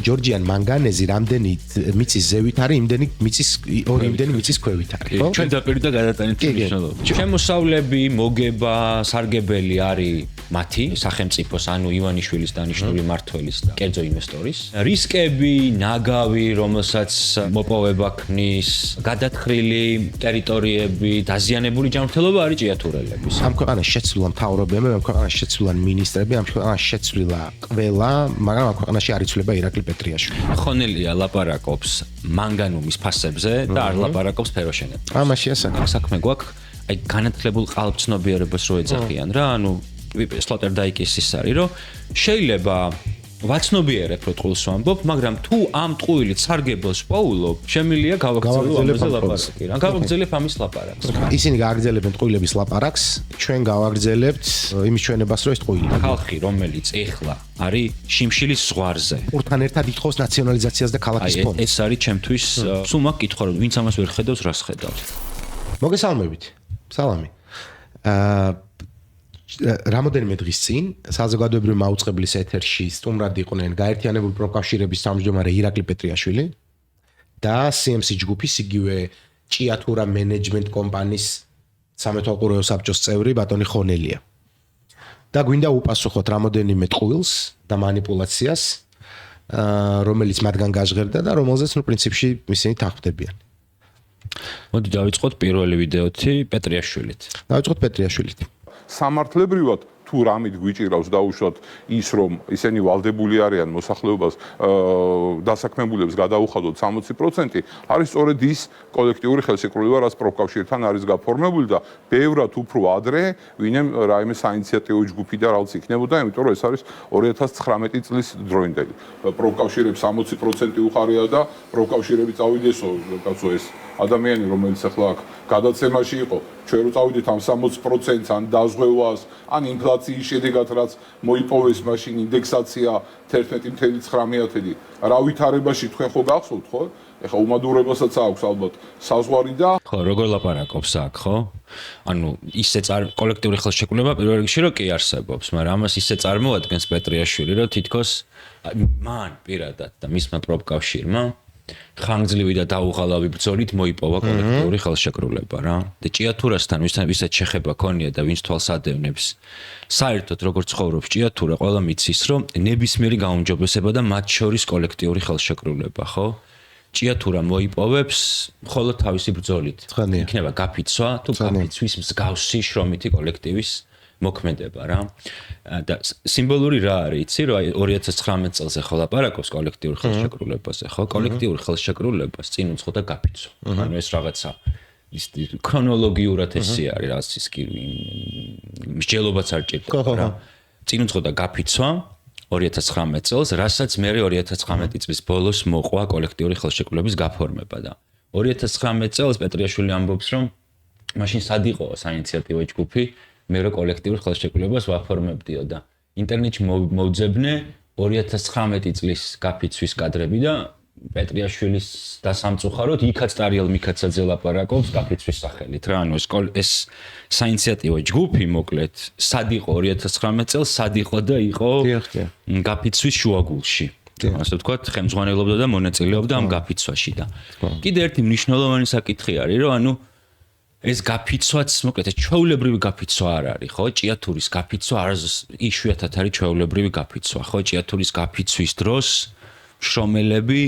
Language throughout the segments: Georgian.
ჯორჯიან მანგანეზი რამდენი მიწის ზევით არის, იმდენი მიწის ქვევით არის, ხო? ჩვენ დაპირდა გადატანით მნიშვნელობა. შემოსავლები, მოგება, სარგებელი არის მათი სახელმწიფოს, ანუ ივანიშვილის დანიშნული მმართველის და კერძო ინვესტორის. რისკები, ნაგავი, რომელსაც მოპოვება ქმნის, გადათხრილი ტერიტორიები, დაზიანებული ჯანმრთელობა არის ჭიათურელების. ამ ქვეყანაში შეცვლილა მთავრობები, ამ ქვეყანაში შეცვლილა მინისტრები, ამ ქვეყანაში შეცვლილა ყველა, მაგრამ ამ ქვეყანაში არ იცვლება ირაკლი პეტრიაშვილი. ხონელია ლაპარაკობს მანგანუმის ფასებზე და არ ლაპარაკობს ფეროშენებზე. ამაში საქმე გვაქვს, აი განათლებულ ყალბცნობიერებას რო ეძახიან რა, ანუ სლოტერდაიკის ის არის, რომ შეიძლება ვაცნობიერებ რო ტყუილს ვამბობ, მაგრამ თუ ამ ტყუილით სარგებელს პოულობ, შემიძლია გავაგრძელო ამაზე ლაპარაკი რა. გავაგრძელებ ამის ლაპარაკს. ისინი გააგრძელებენ ტყუილების ლაპარაკს, ჩვენ გავაგრძელებთ იმის ჩვენებას, რომ ეს ტყუილი. ხალხი, რომელიც ეხლა არის შიმშილის ზღვარზე. პურთან ერთად ითხოვს ნაციონალიზაციას და ქალაქის ფონდს. ეს არის ჩემთვის სულ მაგ კითხვა, რომ ვინც ამას ვერ ხედავს, რას ხედავს. მოგესალმებით. სალამი. რამოდენიმე დღის წინ საზოგადოებრივი მაუწყებლის ეთერში სტუმრად იყვნენ გაერთიანებული პროფკავშირების თავმჯდომარე ირაკლი პეტრიაშვილი და CMC ჯგუფის იგივე ჭიათურა მენეჯმენტ კომპანიის სამეთვალყურეო საბჭოს წევრი ბატონი ხონელია. და გვინდა უპასუხოთ რამოდენიმე ტყუილს და манипуляციას, რომელიც მათგან გაჟღერდა და რომელზეც ნუ პრინციპში ისინი თანხმდებიან. მოდი დავიწყოთ პირველი ვიდეოთი პეტრიაშვილით. დავიწყოთ პეტრიაშვილით. სამართლებრივად თუ რამით გვიჭირავს დაუშვათ ის რომ ისინი ვალდებული არიან მოსახლეობას დასაქმებულებს გადაუხადოთ 60% არის სწორედ ის კოლექტიური ხელშეკრულება რაც პროფკავშირთან არის გაფორმებული და ბევრად უფრო ადრე ვინმე რაიმე საინიციატივო ჯგუფი და რაღაც იქნებოდა იმიტომ რომ ეს არის 2019 წლის დროინდელი პროფკავშირებს 60% უხარია და პროფკავშირები წავიდესო კაცო ეს ადამიანი რომელიც ახლა აქ გადაცემაში იყო ჩვენ რო წავიდეთ ამ 60%-ს ან დაზღვევას ან ინფლაციის შედეგად რაც მოიპოვეს მაშინ ინდექსაცია 11.9 რა ვითარებაში თქვენ ხო გახსოვთ ხო ეხლა უმადურებასაც აქვს ალბათ საზღვარი და ხო როგორ ლაპარაკობს აქ ხო ანუ ისე კოლექტიური ხელშეკრულება პირველ რიგში რომ კი არსებობს მაგრამ ამას ისე წარმოადგენს პეტრიაშვილი რომ თითქოს მან პირადად და მისმა პროფკავშირმა ხანგრძლივი და დაუღალავი ბრძოლით მოიპოვა კოლექტიური ხელშეკრულება რა. და ჭიათურასთან ვისაც შეხება ქონია და ვინც თვალს ადევნებს, საერთოდ როგორც ცხოვრობს ჭიათურა, ყველა მიცის, რომ ნებისმიერი გაუმჯობესება და მათ შორის კოლექტიური ხელშეკრულება, ხო? ჭიათურა მოიპოვებს მხოლოდ თავისი ბრძოლით. იქნება გაფიცვა თუ გაფიცვის მსგავსი შრომითი კოლექტივის მოქმედება რა. და სიმბოლური რა არის, იცი, რომ 2019 წელს ახლა ლაპარაკობს კოლექტიურ ხელშეკრულებაზე, ხო? კოლექტიურ ხელშეკრულებას წინ უძღოდა გაფიცვა. ანუ ეს რაღაცა ის ქრონოლოგიურად ესე არის, რაც ის კი მსჯელობაც არ ჭირდება რა. წინ უძღოდა გაფიცვა 2019 წელს, რასაც მე 2019 წლის ბოლოს მოყვა კოლექტიური ხელშეკრულების გაფორმება და 2019 წელს პეტრიაშვილი ამბობს, რომ მაშინ სად იყო საინიციატივო ჯგუფი მე რო კოლექტიურ ხელშეკრულებას ვაფორმებდიო და ინტერნეტში მოვძებნე 2019 წლის გაფიცვის კადრები და პეტრიაშვილის დასამწუხაროდ იქაც ტარიელ მიქაცაძე ლაპარაკობს გაფიცვის სახელით რა ანუ ეს საინიციატივო ჯგუფი მოკლედ სად იყო 2019 წელს სად იყო და იყო გაფიცვის შუაგულში ასე ვთქვათ ხელმძღვანელობდა და მონაწილეობდა ამ გაფიცვაში და კიდე ერთი მნიშვნელოვანი საკითხი არის რომ ანუ ეს გაფიცვაც მოკლედ ჩვეულებრივი გაფიცვა არ არის ხო ჭიათურის გაფიცვა იშვიათად არის ჩვეულებრივი გაფიცვა ხო ჭიათურის გაფიცვის დროს შრომელები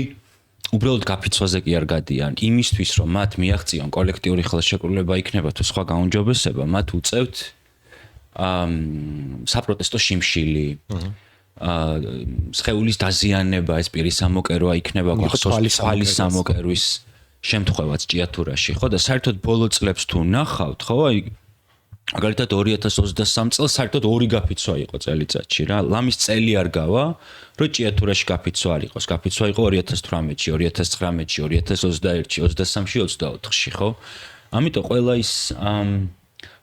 უბრალოდ გაფიცვაზე კი არ გადიან იმისთვის რომ მათ მიაღწიონ კოლექტიური ხელშეკრულება იქნება თუ სხვა გაუმჯობესება მათ უწევთ საპროტესტო შიმშილი სხეულის დაზიანება ეს პირის სამოკეროა იქნება გახსოვს თვალის სამოკეროვის შემთხვევაც ჭიათურაში ხო და საერთოდ ბოლო წლებს თუ ნახავთ ხო აი მაგალითად 2023 წელს საერთოდ ორი გაფიცვა იყო წელიწადში რა ლამის წელი არ გავა რომ ჭიათურაში გაფიცვა არ იყოს გაფიცვა იყო 2018-ში 2019-ში 2021-ში 23-ში 24-ში ხო ამიტომ ყველა ის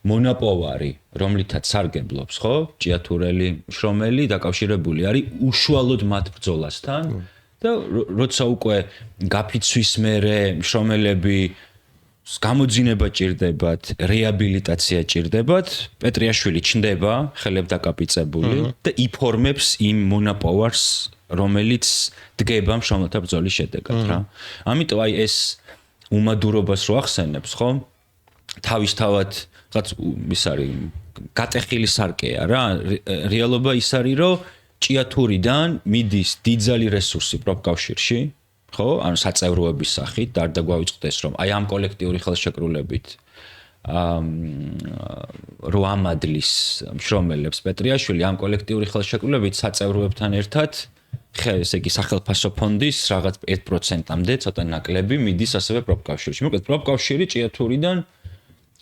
მონაპოვარი რომლითაც სარგებლობს ხო ჭიათურელი შრომელი დაკავშირებული არის უშუალოდ მათ ბრძოლასთან და როცა უკვე გაფიცვის მერე შრომელები გამოძინება ჭირდებათ, რეაბილიტაცია ჭირდებათ, პეტრიაშვილი ჩნდება ხელებდაკაპიცებული და იფორმებს იმ მონაპოვარს რომელიც დგება მშრომელთა ბრძოლის შედეგად რა. ამიტომ აი ეს უმადურობას რო ახსენებს, ხო? თავისთავად რაც ის არის გატეხილი სარკეა რა. რეალობა ის არის, რომ ჭიათურიდან მიდის დიდძალი რესურსი პროფკავშირში, ხო? ანუ საწევროების სახით და არ დაგვავიწყდეს, რომ აი ამ კოლექტიური ხელშეკრულებით რო ამადლის მშრომელებს პეტრიაშვილი ამ კოლექტიური ხელშეკრულებით საწევროებთან ერთად ესე იგი სახელმწიფო ფონდის რაღაც 1%-მდე ცოტა ნაკლები მიდის ასევე პროფკავშირში. მოკლედ პროფკავშირი ჭიათურიდან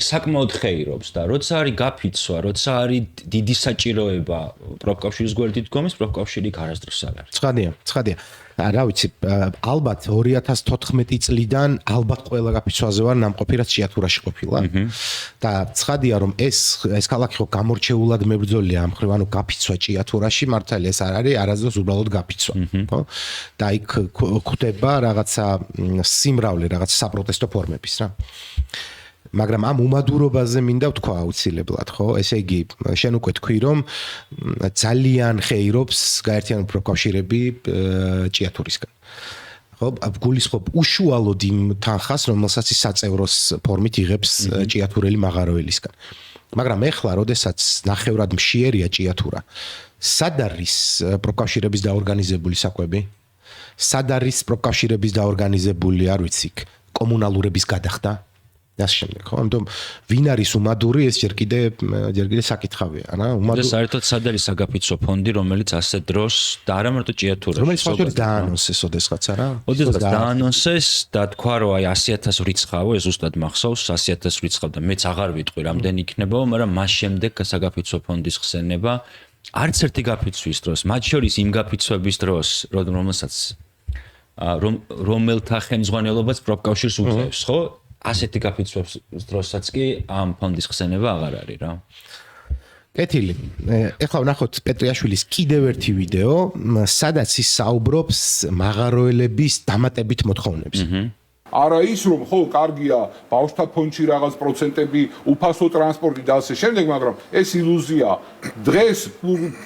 საკმაოდ ხეირობს და როცა არის გაფიცვა, როცა არის დიდი საჭიროება პროფკავშირის გვერდით დგომის, პროფკავშირი არასდროს არ არის. ცხადია. რა ვიცი, ალბათ 2014 წლიდან ალბათ ყველა გაფიცვაზე ვარ ნამყოფი რაც ჭიათურაში ყოფილა. და ცხადია რომ ეს ქალაქი ხო გამორჩეულად მებრძოლია ამ ხრივ, ანუ გაფიცვა ჭიათურაში მართალია ეს არ არის არასდროს უბრალოდ გაფიცვა, ხო? და იქ გვხვდება რაღაცა სიმრავლე, რაღაცა საპროტესტო ფორმების რა. მაგრამ ამ უმადურობაზე მინდა ვთქვა აუცილებლად, ხო? ესე იგი, შენ უკვე თქვი, რომ ძალიან ხეირობს გაერთიანებული პროფკავშირები ჭიათურისგან. ხო, გულისხმობ უშუალოდ იმ თანხას, რომელსაც ის საწევროს ფორმით იღებს ჭიათურელი მაღაროელისგან. მაგრამ ეხლა, როდესაც ნახევრად მშიერია ჭიათურა, სად არის პროფკავშირების დაორგანიზებული საკვები? სად არის პროფკავშირების დაორგანიზებული, არ ვიცი, კომუნალურების გადახდა? Das შემდეგ, ხო? ამიტომ ვინ არის უმადური, ეს ჯერ კიდე საკითხავია, რა. უმადური. და საერთოდ სად არის საგაფიცვო ფონდი, რომელიც ასე დროს და არა მარტო ჭიათურაში. რომელიც ფაქტობრივად დაანონსეს ოდესღაც, არა? ოდესღაც დაანონსეს და თქვა, რომ აი 100,000 ვრიცხავო, ეს ზუსტად მახსოვს, 100,000 ვრიცხავ და მეც აღარ ვიტყვი რამდენი იქნებაო, მაგრამ მას შემდეგ საგაფიცვო ფონდის ხსენება არც ერთი გაფიცვის დროს, მათ შორის იმ გაფიცვების დროს, რომელსაც რომელთა ხელმძღვანელობაც პროფკავშირს უწევს, ხო? ასეთი გაფიცვების დროსაც კი ამ ფონდის ხსენება აღარ არის რა. კეთილი. ეხლა ვნახოთ პეტრიაშვილის კიდევ ერთი ვიდეო, სადაც ის საუბრობს მაღაროელების დამატებით მოთხოვნებს. არა ის რომ ხო კარგია ბავშვთა ფონდში რაღაც პროცენტები, უფასო ტრანსპორტი და ასე შემდეგ, მაგრამ ეს ილუზია. დღეს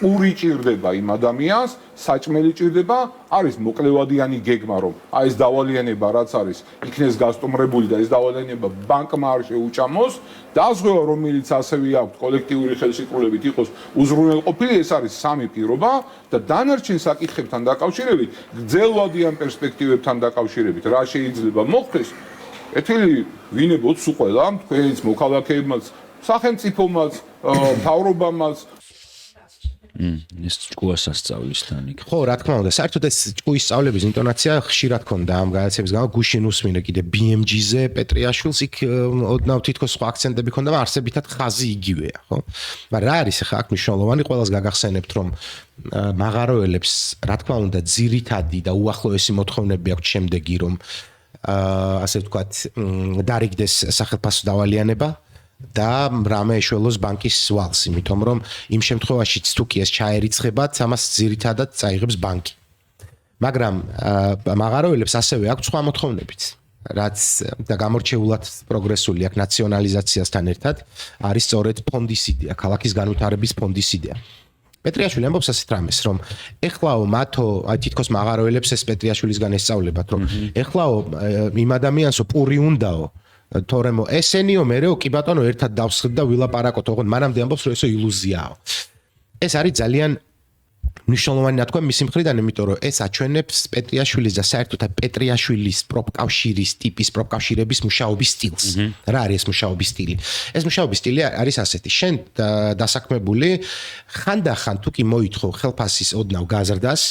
პური ჭირდება იმ ადამიანს, საჭმელი ჭირდება, არის მოკლევადიანი გეგმა რომ აი ეს დავალიანება რაც არის, იქნეს გასტუმრებული და ეს დავალიანება ბანკმა არ შეუჭამოს, დაზღვევა რომელიც ასევე აქვს კოლექტიური ხელშეკრულებით იყოს უზრუნველყოფილი, ეს არის სამი პირობა და დანარჩენ საკითხებთან დაკავშირებით, გრძელვადიან პერსპექტივებთან დაკავშირებით, რა შეიძლება მოხდეს, ეთილი ვინებოთ სულ ყველა, თქვენიც მოქალაქეებმაც, სახელმწიფომაც, მთავრობამაც ეს ჭკუას ასწავლისთან იქ. ხო, რა თქმა უნდა, საერთოდ ეს ჭკუის სწავლების ინტონაცია ხშირად ქონდა ამ გადაცემის გამო, გუშინ უსმინე კიდე BMG-ზე პეტრიაშვილს, იქ ოდნავ თითქოს სხვა აქცენტები ქონდა, მაგრამ არსებითად ხაზი იგივეა, ხო? მაგრამ რა არის ახლა აქ მნიშვნელოვანი, ყველას გაგახსენებთ, რომ მაღაროელებს, რა თქმა უნდა, ძირითადი და უახლოესი მოთხოვნები აქვს შემდეგი, რომ ასე ვთქვათ, დარიგდეს სახელმწიფო დავალიანება და რამე ეშველოს ბანკის ვალს, იმიტომ რომ იმ შემთხვევაშიც თუ კი ეს ჩაერიცხებათ, ამას ძირითადად წაიღებს ბანკი. მაგრამ მაღაროელებს ასევე აქვს სხვა მოთხოვნებიც, რაც და გამორჩეულად პროგრესული აქ ნაციონალიზაციასთან ერთად არის სწორედ ფონდის იდეა, ქალაქის განვითარების ფონდის იდეა. პეტრიაშვილი ამბობს ასეთ რამეს, რომ ეხლაო მათო, აი თითქოს მაღაროელებს ეს პეტრიაშვილისგან ესწავლებათ, რომ ეხლაო იმ ადამიანსო პური უნდაო თორემ ესენიო მერეო კი ბატონო ერთად დავსხდ და ვილაპარაკოთ, ოღონდ მანამდე ამბობს რომ ესო ილუზიაო. ეს არის ძალიან მნიშვნელოვანი ნათქვამი მისი მხრიდან, იმიტომ რომ ეს აჩვენებს პეტრიაშვილის და საერთოდ პეტრიაშვილის პროფკავშირის ტიპის პროფკავშირების მუშაობის სტილს. რა არის ეს მუშაობის სტილი? ეს მუშაობის სტილი არის ასეთი. შენ დასაქმებული ხანდახან თუ კი მოითხოვ ხელფასის ოდნავ გაზრდას,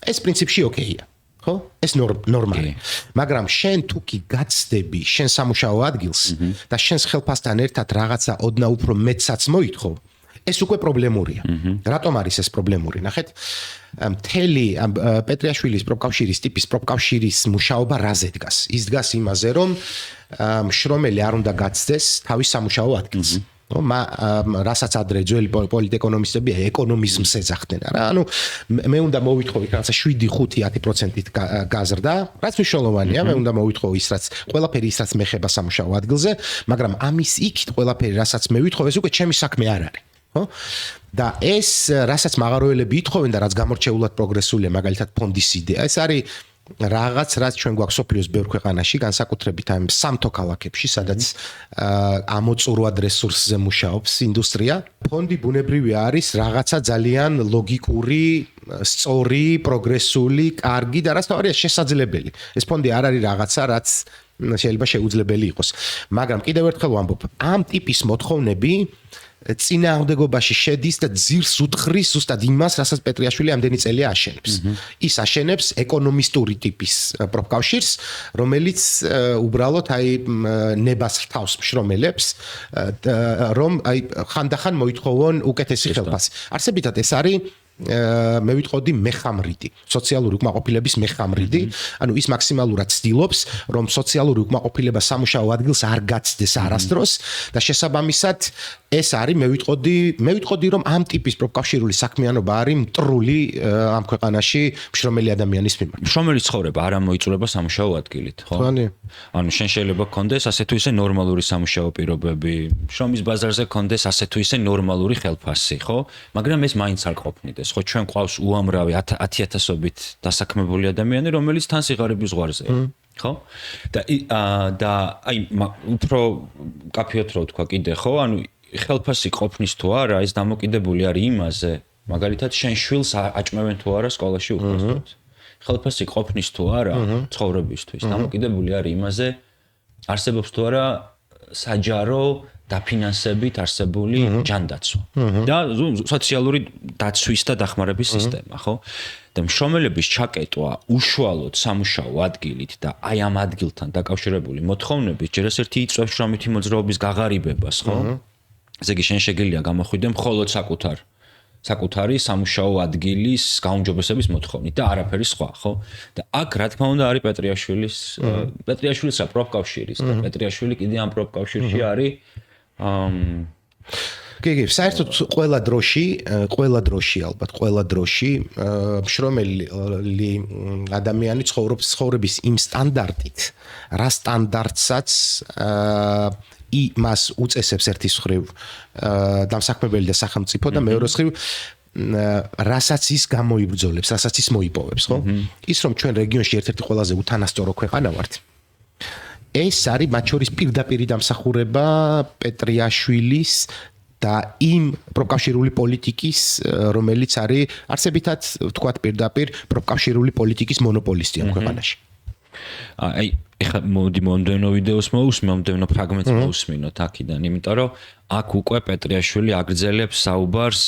ეს პრინციპში ოკეია. ხო? ეს ნორმალი. მაგრამ შენ თუ კი გაცდები შენ სამუშაო ადგილს და შენს ხელფასთან ერთად რაღაცა ოდნავ უფრო მეტსაც მოითხოვ, ეს უკვე პრობლემურია. რატომ არის ეს პრობლემური? ნახეთ, მთელი პეტრიაშვილის პროფკავშირის ტიპის პროფკავშირის მუშაობა რაზე დგას? ის დგას იმაზე, რომ მშრომელი არ უნდა გაცდეს თავის სამუშაო ადგილს. რასაც ადრე ძველი პოლიტეკონომისტები ეკონომიზმს ეძახდნენ რა. ანუ მე უნდა მოვითხოვი რაღაცა 7-5-10%-ით გაზრდა, რაც მნიშვნელოვანია, მე უნდა მოვითხოვი ის რაც ყველაფერი ის რაც მეხება სამუშაო ადგილზე, მაგრამ ამის იქით ყველაფერი რასაც მე ვითხოვ, ეს უკვე ჩემი საქმე არ არის. ხო? და ეს რასაც მაღაროელები ითხოვენ და რაც გამორჩეულად პროგრესულია, მაგალითად ფონდის იდეა, ეს არის რაღაც რაც ჩვენ გვაქვს სოფლიოს ბევრ ქვეყანაში, განსაკუთრებით ამ სამთო ქალაქებში, სადაც ამოწურვად რესურსზე მუშაობს ინდუსტრია. ფონდი ბუნებრივი არის რაღაცა ძალიან ლოგიკური, სწორი, პროგრესული, კარგი და რაც თავარია შესაძლებელი. ეს ფონდი არ არის რაღაცა, რაც შეიძლება შეუძლებელი იყოს. მაგრამ კიდევ ერთხელ ვამბობ, ამ ტიპის მოთხოვნები წინააღმდეგობაში შედის და ძირს უთხრის ზუსტად იმას, რასაც პეტრიაშვილი ამდენი წელია აშენებს. ის აშენებს ეკონომისტური ტიპის პროფკავშირს, რომელიც უბრალოდ ნებას რთავს მშრომელებს, რომ ხანდახან მოითხოვონ უკეთესი ხელფასი. არსებითად ეს არის მე ვიტყოდი მეხამრიდი, სოციალური უკმაყოფილების მეხამრიდი, ანუ ის მაქსიმალურად ცდილობს, რომ სოციალური უკმაყოფილება სამუშაო ადგილს არ გაცდეს არასდროს და შესაბამისად ეს არის მე ვიტყოდი რომ ამ ტიპის პროფკავშირული საქმიანობა არის მტრული ამ ქვეყანაში მშრომელი ადამიანის მიმართ. მშრომელი ცხოვრება არ ამოიწურება სამუშაო ადგილით, ხო? ანუ შენ შეიძლება გქონდეს ასე თუ ისე ნორმალური სამუშაო პირობები, შრომის ბაზარზე გქონდეს ასე თუ ისე ნორმალური ხელფასი, ხო? მაგრამ ეს მაინც არ ყოფნიდეს, ხო? ჩვენ ყავს უამრავი 10,000-ობით დასაქმებული ადამიანი, რომელიც თან სიღარიბის ზღვარზეა. ხო? და აი უფრო კაფეოთ რო თქვა კიდე, ხო? ანუ ხელფასი ყოფნის თუ არა, ეს დამოკიდებული არის იმაზე, მაგალითად შენ შვილს აჭმევენ თუ არა სკოლაში უბრალოდ. ხელფასი ყოფნის თუ არა ცხოვრებისთვის, დამოკიდებული არის იმაზე, არსებობს თუ არა საჯარო დაფინანსებით არსებული ჯანდაცვა და სოციალური დაცვის და დახმარების სისტემა, ხო? და მშრომელების ჩაკეტვა უშუალოდ სამუშაო ადგილით და აი ამ ადგილთან დაკავშირებული მოთხოვნებით ჯერ ეს ერთი იწვევს შრომითი მოძრაობის გაღარიბებას, ხო? ესე იგი შენ შეგიძლია გამოხვიდე მხოლოდ საკუთარი სამუშაო ადგილის გაუმჯობესების მოთხოვნით და არაფერი სხვა, ხო? და აქ რა თქმა უნდა არის პეტრიაშვილის პროფკავშირის და პეტრიაშვილი კიდე ამ პროფკავშირში არის კი, საერთოდ ყველა დროში ალბათ, ყველა დროში მშრომელი ადამიანი ცხოვრების იმ სტანდარტით, რა სტანდარტსაც იმას უწესებს ერთის მხრივ დამსაქმებელი და სახელმწიფო და მეორე მხრივ რასაც ის გამოიბრძოლებს, რასაც ის მოიპოვებს, ხო? ის რომ ჩვენ რეგიონში ერთ-ერთი ყველაზე უთანასწორო ქვეყანა ვართ. ეს არის მათ შორის პირდაპირი დამსახურება პეტრიაშვილის და იმ პროფკავშირული პოლიტიკის, რომელიც არის არსებითად ვთქვათ პირდაპირ პროფკავშირული პოლიტიკის მონოპოლისტი ამ ქვეყანაში. აი, ეხლა მოდი მომდევნო ვიდეოს მომდევნო ფრაგმენტს მოვუსმინოთ აქედან, იმიტომ რომ აქ უკვე პეტრიაშვილი აგრძელებს საუბარს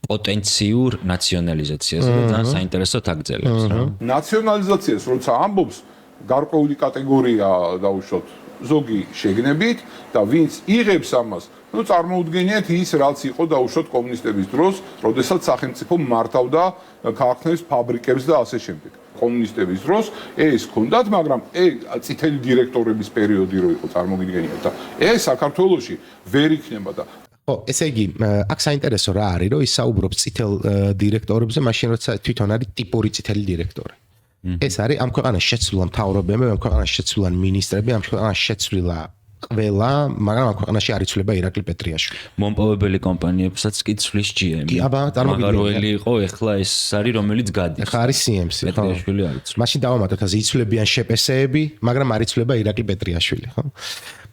პოტენციურ ნაციონალიზაციაზე და ძალიან საინტერესოდ აგრძელებს რა. ნაციონალიზაციას როცა ამბობს, გარკვეული კატეგორია დაუშვოთ ზოგი შეგნებით და ვინც იღებს ამას, ну წარმოუდგენიათ ის რაც იყო დაუშვოთ კომუნისტების დროს, როდესაც სახელმწიფო მართავდა ქარხნებს, ფაბრიკებს და ასე შემდეგ. კომუნისტების დროს ეს ჰქონდათ, მაგრამ წითელი დირექტორების პერიოდი რო იყო წარმოგიდგენიათ და ეს საქართველოში ვერ იქნება და ხო, ესე იგი, აქ საინტერესო რა არის, რომ ის საუბრობს წითელ დირექტორებზე, მაშინ როცა თვითონ არის ტიპური წითელი დირექტორი. ეს არის ამ ქვეყანაში შეცვლილა მთავრობები, ამ ქვეყანაში შეცვლილა მინისტრები, ამ ქვეყანაში შეცვლილა ყველა, მაგრამ ამ ქვეყანაში არ იცვლება ირაკლი პეტრიაშვილი. მომპოვებელი კომპანიებსაც კი ცვლის GM. კი, აბა, წარმოგიდგენია. მაგაროელი იყო, ეხლა ეს არის რომელიც გადის. ეხლა არის CMC, ხო? პეტრიაშვილი არ იცვლება. მაშინ დავამატოთ ასე იცვლებიან შეპესეები, მაგრამ არ იცვლება ირაკლი პეტრიაშვილი, ხო?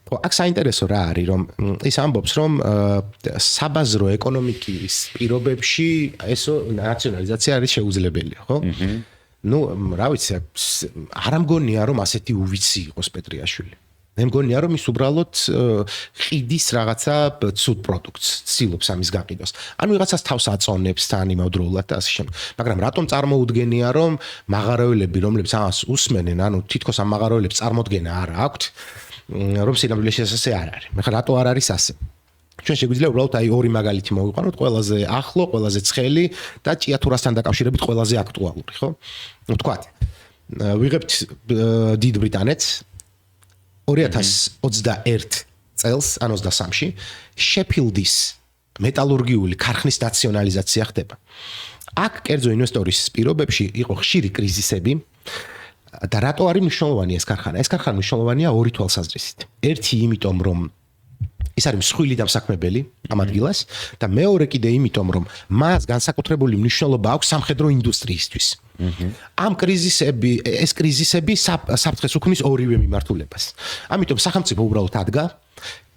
ხო, აქ საინტერესო რა არის, რომ ის ამბობს, რომ საბაზრო ეკონომიკის პირობებში ესო ნაციონალიზაცია არის შეუძლებელი, ხო? ну, რა ვიცი, არ ამგონია რომ ასეთი უვიცი იყოს პეტრიაშვილი. მე მგონია რომ ის უბრალოდ ყიდის რაღაცა ცუდ პროდუქტს, ცდილობს ამის გაყიდვას. ანუ ვიღაცას თავს აწონებს თან იმავდროულად და ასე შემდეგ. მაგრამ რატომ წარმოუდგენია რომ მაღაროელები, რომლებიც ამას უსმენენ, ანუ თითქოს ამ მაღაროელებს წარმოდგენა არ აქვთ, რომ სინამდვილეში ასე არ არის. მე ხა რატო არ არის ასე? ჩვენ შეგვიძლია უბრალოდ აი ორი მაგალითი მოვიყვანოთ, ყველაზე ახლო, ყველაზე ცხელი და ჭიათურასთან დაკავშირებით ყველაზე აქტუალური, ხო? ვთქვათ, ვიღებთ დიდ ბრიტანეთს 2021 წელს, ან 23-ში, შეფილდის მეტალურგიული ქარხნის ნაციონალიზაცია ხდება. აქ კერძო ინვესტორის პირობებში იყო ხშირი კრიზისები და რატო არის მნიშვნელოვანი ეს ქარხანა? ეს ქარხანა მნიშვნელოვანია ორი თვალსაზრისით. ერთი, იმიტომ რომ ის არის მსხვილი დამსაქმებელი ამ ადგილას და მეორე კიდე იმიტომ რომ მას განსაკუთრებული მნიშვნელობა აქვს სამხედრო ინდუსტრიისთვის. ამ ეს კრიზისები საფრთხეს უქმნის ორივე მიმართულებას. ამიტომ სახელმწიფო უბრალოდ ადგა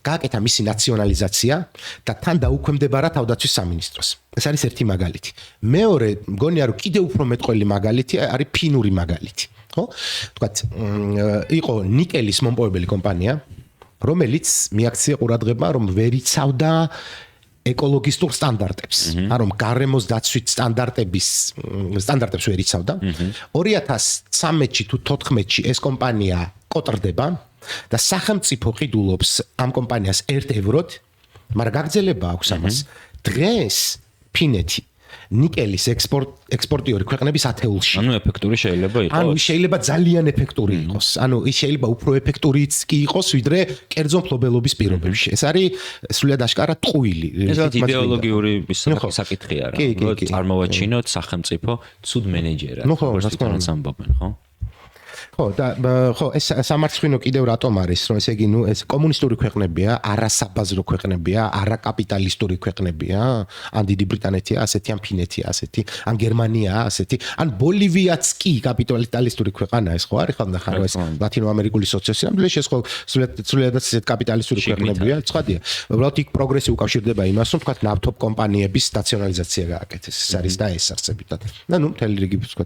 გააკეთა მისი ნაციონალიზაცია და თან დაუქვემდებარა თავდაცვის სამინისტროს. ეს არის ერთი მაგალითი. მეორე, მგონია რომ კიდევ უფრო მეტყველი მაგალითი არის ფინური მაგალითი, ხო? თქვათ, იყო ნიკელის მომპოვებელი კომპანია, რომელიც მიაქცია ყურადღება, რომ ვერ იცავდა ეკოლოგისტურ სტანდარტებს, რომ გარემოს დაცვით სტანდარტებს ვერ იცავდა. 2013-ში თუ 14-ში ეს კომპანია კოტრდება და სახელმწიფო ყიდულობს ამ კომპანიას 1 ევროთ, მაგრამ გაგრძელება აქვს ამას. დღეს ფინეთი ნიკელის ექსპორტიორი ქვეყნების ათეულში. ანუ ეფექტური შეიძლება იყოს. ანუ შეიძლება ძალიან ეფექტური იყოს. ანუ ის შეიძლება უფრო ეფექტურიც კი იყოს, ვიდრე კერძო მფლობელობის პირობებში. ეს არის სრულიად აშკარა ტყუილი. ეს იდეოლოგიური საკითხია რა. რომ წარმოვაჩინოთ სახელმწიფო ცუდ მენეჯერად. როგორც ამბობენ, ხო? ხო, ეს სამარცხვინო კიდევ რატომ არის, რომ ესე იგი, ეს კომუნისტური ქვეყნებია, არასაბაზრო ქვეყნებია, არაკაპიტალისტური ქვეყნებია, ან დიდი ბრიტანეთია, ასეთი, ან ფინეთია, ასეთი, ან გერმანია, ასეთი, ან ბოლივიაც კი კაპიტალისტური ქვეყანაა, ეს ხო არის ხალხი, ეს ლათინოამერიკული სოციალისტი, ნამდვილად ეს ხო სრულიად ასეთ კაპიტალისტური ქვეყნებია, ცხადია. უბრალოდ იქ პროგრესი უკავშირდება იმას, რომ თქვა ნავთობ კომპანიების ნაციონალიზაცია გააკეთეს, ეს არის და ეს არსებითად. და ნუ მთელი რიგი თქვა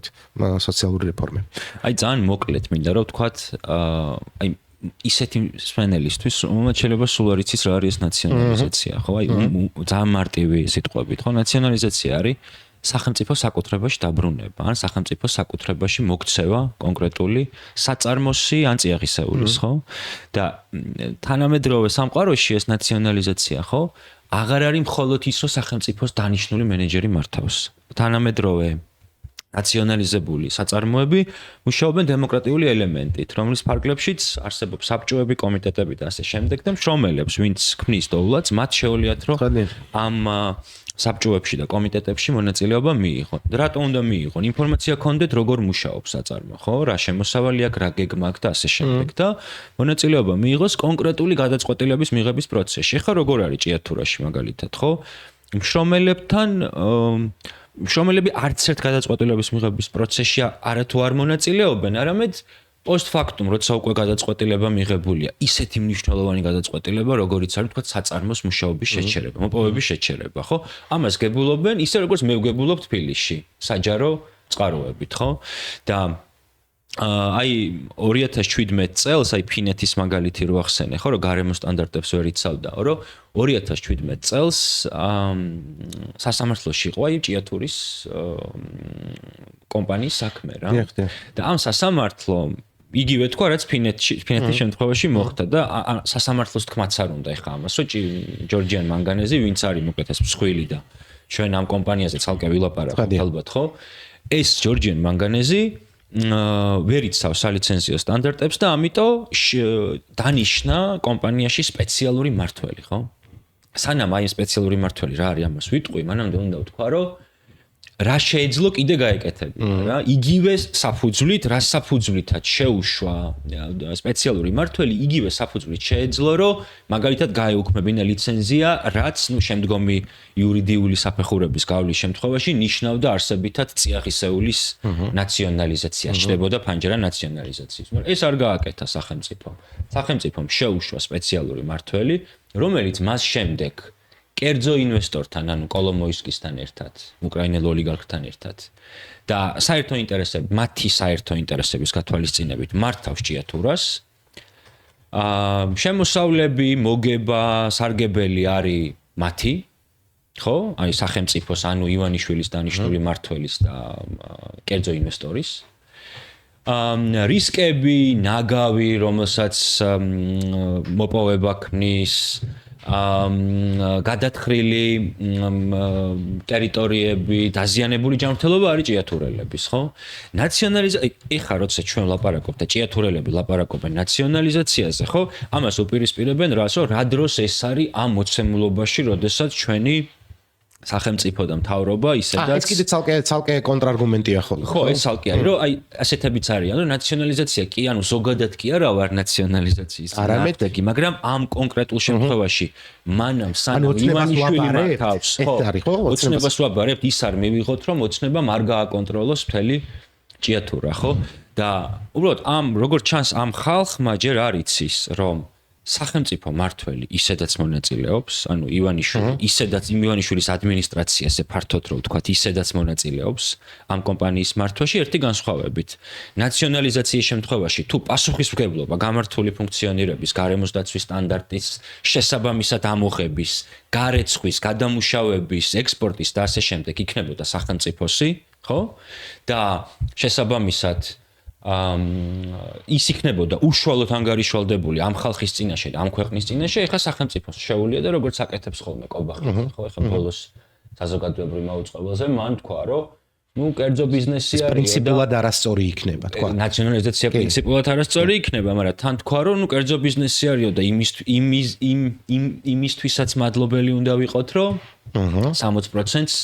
სოციალური რეფორმები. აი ძალიან მოკლედ მინდა რომ ვთქვათ, აი ისეთი სვენელისთვის, რომელსაც შეიძლება სულ არ იცის რა არის ნაციონალიზაცია, ხო? აი ძალიან მარტივი სიტყვებით, ხო? ნაციონალიზაცია არის სახელმწიფო საკუთრებაში დაბრუნება, ან სახელმწიფო საკუთრებაში მოქცევა კონკრეტული საწარმოსი ან წიაღისეულის, ხო? და თანამედროვე სამყაროში ეს ნაციონალიზაცია, ხო? აღარ არის მხოლოდ ის, რომ სახელმწიფოს დანიშნული მენეჯერი მართავს. თანამედროვე ნაციონალიზებული საწარმოები მუშაობენ დემოკრატიული ელემენტით, რომლის ფარგლებშიც არსებობს საბჭოები, კომიტეტები და ასე შემდეგ და მშრომელებს, ვინც ქმნის დოვლადს, მათ შეუძლიათ რომ ამ საბჭოებში და კომიტეტებში მონაწილეობა მიიღონ. რატომ უნდა მიიღონ? ინფორმაცია გქონდეთ, როგორ მუშაობს საწარმო, ხო? რა შემოსავალი აქვს, რა გეგმა აქვს და ასე შემდეგ და მონაწილეობა მიიღოს კონკრეტული გადაწყვეტილების მიღების პროცესში. ეხლა როგორ არის ჭიათურაში მაგალითად, ხო? მშრომელები არც ერთ გადაწყვეტილების მიღების პროცესში არათუ არ მონაწილეობენ, არამედ პოსტფაქტუმ, როცა უკვე გადაწყვეტილება მიღებულია, ისეთი მნიშვნელოვანი გადაწყვეტილება, როგორიც არის თქვა საწარმოს მუშაობის შეჩერება, მოპოვების შეჩერება, ხო? ამას გებულობენ, ისე როგორც მე ვგებულობ თბილისში, საჯარო წყაროებით, ხო? და აი 2017 წელს აი ფინეთის მაგალითი რო ახსენე, ხო, რომ გარემო სტანდარტებს ვერ იცავდა, რომ 2017 წელს სასამართლოში იყო აი ჭიათურის კომპანიის საქმე რა. და ამ სასამართლო იგივე თქვა, რაც ფინეთის შემთხვევაში მოხდა და სასამართლოს თქმაც არ უნდა ეხა ამას, რომ ჯორჯიან მანგანეზი, ვინც არის მოკლედ ეს მსხვილი და ჩვენ ამ კომპანიაზე ცალკე ვილაპარაკობთ ალბათ, ხო? ეს ჯორჯიან მანგანეზი ვერ იცავს სალიცენზიო სტანდარტებს და ამიტომ დანიშნა კომპანიაში სპეციალური მმართველი, ხო? სანამ აი სპეციალური მმართველი რა არის ამას ვიტყვი, მანამდე უნდა ვთქვა, რომ რა შეეძლო კიდე გაეკეთებინა რა. იგივე საფუძვლით, რა საფუძვლითაც შეუშვა სპეციალური მმართველი, იგივე საფუძვლით შეეძლო, რომ მაგალითად გაეუქმებინა ლიცენზია, რაც შემდგომი იურიდიული საფეხურების გავლის შემთხვევაში ნიშნავდა არსებითად წიაღისეულის ნაციონალიზაციას, ჩნდებოდა ფანჯარა ნაციონალიზაციის. მაგრამ ეს არ გააკეთა სახელმწიფომ. სახელმწიფომ შეუშვა სპეციალური მმართველი, რომელიც მას შემდეგ კერძო ინვესტორთან, ანუ კოლომოისკისთან ერთად, უკრაინელ ოლიგარქთან ერთად და საერთო ინტერესები, მათი საერთო ინტერესების გათვალისწინებით მართავს ჭიათურას. შემოსავლები, მოგება, სარგებელი არის მათი, ხო? აი სახელმწიფოს, ანუ ივანიშვილის დანიშნული მმართველის და კერძო ინვესტორის. რისკები, ნაგავი, რომელსაც მოპოვება ქმნის გადათხრილი ტერიტორიები, დაზიანებული ჯანმრთელობა არის ჭიათურელების, ხო? ეხლა როცა ჩვენ ვლაპარაკობთ და ჭიათურელები ლაპარაკობენ ნაციონალიზაციაზე, ხო? ამას უპირისპირებენ რას, რომ რა დროს ეს არის ამ მოცემულობაში, როდესაც ჩვენი სახელმწიფო და მთავრობა ისედაც ეს კიდე ცალკე კონტრარგუმენტია ხოლმე. ხო, ეს ცალკე არის, რომ აი ასეთებიც არის, ანუ ნაციონალიზაცია კი, ანუ ზოგადად კი არა ვარ ნაციონალიზაციის ნარდაგი, მაგრამ ამ კონკრეტულ შემთხვევაში მანამ სანამ ივანიშვილი მართავს, ხო, ოცნებას ვაბარებთ, ის არ მივიღოთ, რომ ოცნება არ გააკონტროლოს მთელი ჭიათურა, ხო? და უბრალოდ როგორც ჩანს ამ ხალხმა ჯერ არ იცის, რომ სახელმწიფო მართველი ისედაც მონაწილეობს, ანუ ივანიშვილის ადმინისტრაცია, ესე ფართოდ რო ვთქვათ, ისედაც მონაწილეობს ამ კომპანიის მართვაში ერთი განსხვავებით. ნაციონალიზაციის შემთხვევაში თუ პასუხისმგებლობა გამართული ფუნქციონირების, გარემოს დაცვის სტანდარტის შესაბამისად ამოღების, გარეცხვის, გადამუშავების, ექსპორტის და ასე შემდეგ იქნებოდა სახელმწიფოსი, ხო? და შესაბამისად ის იქნებოდა უშუალოდ ანგარიშვალდებული ამ ხალხის წინაშე და ამ ქვეყნის წინაშე, ეხლა სახელმწიფოს შეუძლია და როგორც აკეთებს ხოლმე კობახი, ხო, ეხლა ბოლოს საზოგადოებრივ მაუწყებელზე მან თქვა, რომ კერძო ბიზნესი არის და პრინციპულად არასწორი იქნება, თქვა. ნაციონალიზაცია პრინციპულად არასწორი იქნება, მაგრამ თან თქვა, რომ კერძო ბიზნესი არისო და იმისთვისაც მადლობელი უნდა ვიყოთ, რომ 60%-ს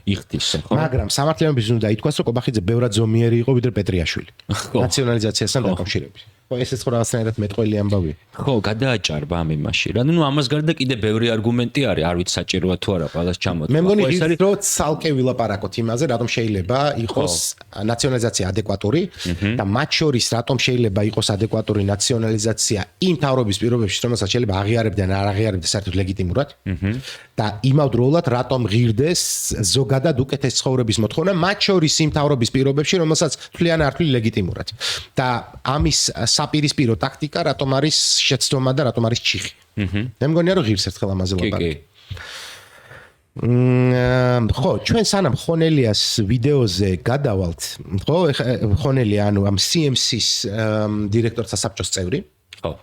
იხდისო, ხო? მაგრამ სამართლებრივ უნდა ითქვას, რომ კობახიძე ბევრად ზომიერი იყო ვიდრე პეტრიაშვილი. ნაციონალიზაციასთან დაკავშირებით. ხო, ესეც ხო რაღაცნაირად მეტყველი ამბავია. ხო, გადააჭარბა ამ იმაში. რა, ნუ ამას გარდა კიდე ბევრი არგუმენტი არის, არ ვიცი საჭიროა თუ არა ყველას ჩამოთვალა. მე მგონი რომ ცალკე ვილაპარაკოთ იმაზე, რატომ შეიძლება იყოს ნაციონალიზაცია ადეკვატური და მათ შორის რატომ შეიძლება იყოს ადეკვატური ნაციონალიზაცია იმ თავრობის პირობებში, რომელსაც შეიძლება აღიარებდნენ არ აღიარებდნენ საერთოდ ლეგიტიმურად. და იმავდროულად რატომ ღირდეს ზოგადად უკეთეს ცხოვრების მოთხოვნა მათ შორის იმ თავრობის პირობებში, რომელსაც თვლიან ართული ლეგიტიმურად. და ამის საპირისპირო ტაქტიკა რატომ არის შეცდომა და რატომ არის ჩიხი. მე მგონია რომ ღირს ერთხელ ამაზე ვაპარაკეთ. ხო, ჩვენ სანამ ხონელიას ვიდეოზე გადავალთ, ხო, ხონელია ანუ ამ CMC-ის დირექტორთა საბჭოს წევრი. ხო.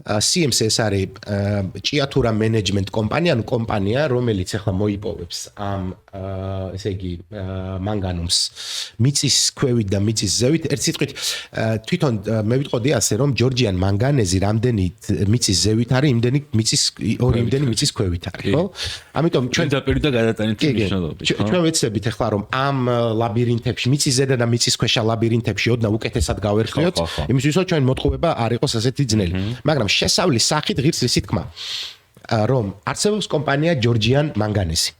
CMC ეს არის ჭიათურა მენეჯმენტ კომპანია, ანუ კომპანია, რომელიც ახლა მოიპოვებს ამ ესე იგი მანგანუმს მიწის ქვევით და მიწის ზევით. ერთ სიტყვით თვითონ მე ვიტყოდი ასე, რომ ჯორჯიან მანგანეზი რამდენი მიწის ზევით არის, იმდენი მიწის ქვევით არის, ხო? ამიტომ ჩვენ დაპირდა და გადატანით მნიშვნელობით, ხო? ჩვენ ვეცდებით ახლა რომ ამ ლაბირინთებში, მიწის ზედა და მიწის ქვეშა ლაბირინთებში ოდნა უკეთესად გავერხიოთ, იმისთვის რომ ჩვენ მოტყუება არ იყოს ასეთი ძნელი. მაგრამ შესავლის სახით ღირს რისი თქმა, რომ არსებობს კომპანია ჯორჯიან მანგანეზი.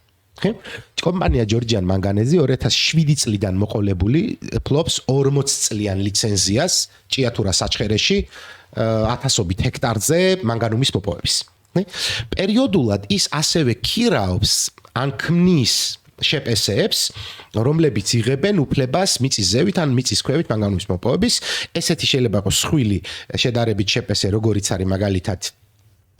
კომპანია ჯორჯიან მანგანეზი 2007 წლიდან მოყოლებული ფლობს 40 წლიან ლიცენზიას ჭიათურა საჩხერეში 1000-ობით ჰექტარზე მანგანუმის მოპოვების. პერიოდულად ის ასევე ქირაობს ან ქმნის შეპესეებს, რომლებიც იღებენ უფლებას მიწის ზევით ან მიწის ქვევით მანგანუმის მოპოვების. ესეთი შეიძლება იყოს სხვილი შედარებით შეპესე, როგორიც არის მაგალითად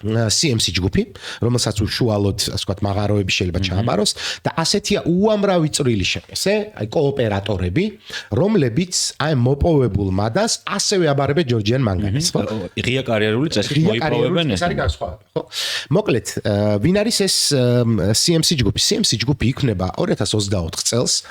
CMC ჯგუფი, რომელსაც უშუალოდ, ასე ვთქვათ, მაღაროები შეიძლება ჩააბაროს და ასეთია უამრავი წვრილი შეპესე, აი კოოპერატორები, რომლებიც აი მოპოვებულ მადას ასევე აბარებენ ჯორჯიან მანგანეზს, ხო? ღია კარიერული წესით მოიპოვებენ ეს არის განსხვავება, ხო? მოკლედ, ვინ არის ეს CMC ჯგუფი? CMC ჯგუფი იქნება 2024 წელს.